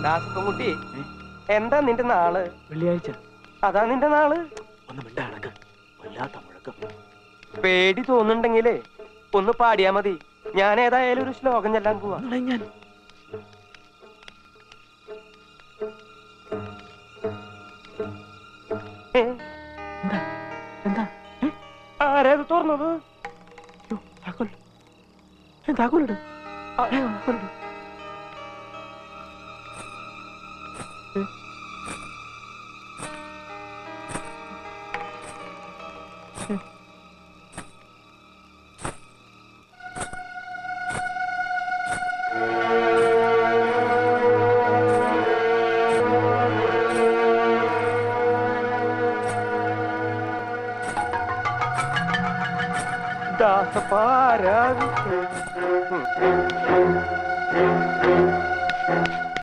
ദാസപ്പൻകുട്ടി, എന്താ നിന്റെ നാള്? വെള്ളിയാഴ്ച. അതാ നിന്റെ നാള്? ഒന്ന് മിണ്ടാടക്ക്, വല്ലാത്ത മുഴക്കം. പേടി തോന്നുന്നുണ്ടെങ്കിലേ ഒന്ന് പാടിയാ മതി. ഞാൻ ഏതായാലും ഒരു ശ്ലോകം ചെല്ലാൻ പോവാ. ഞാൻ എന്താ ആരത് തുറന്നത്? താക്കോലിട്. ദാസപ്പാരാ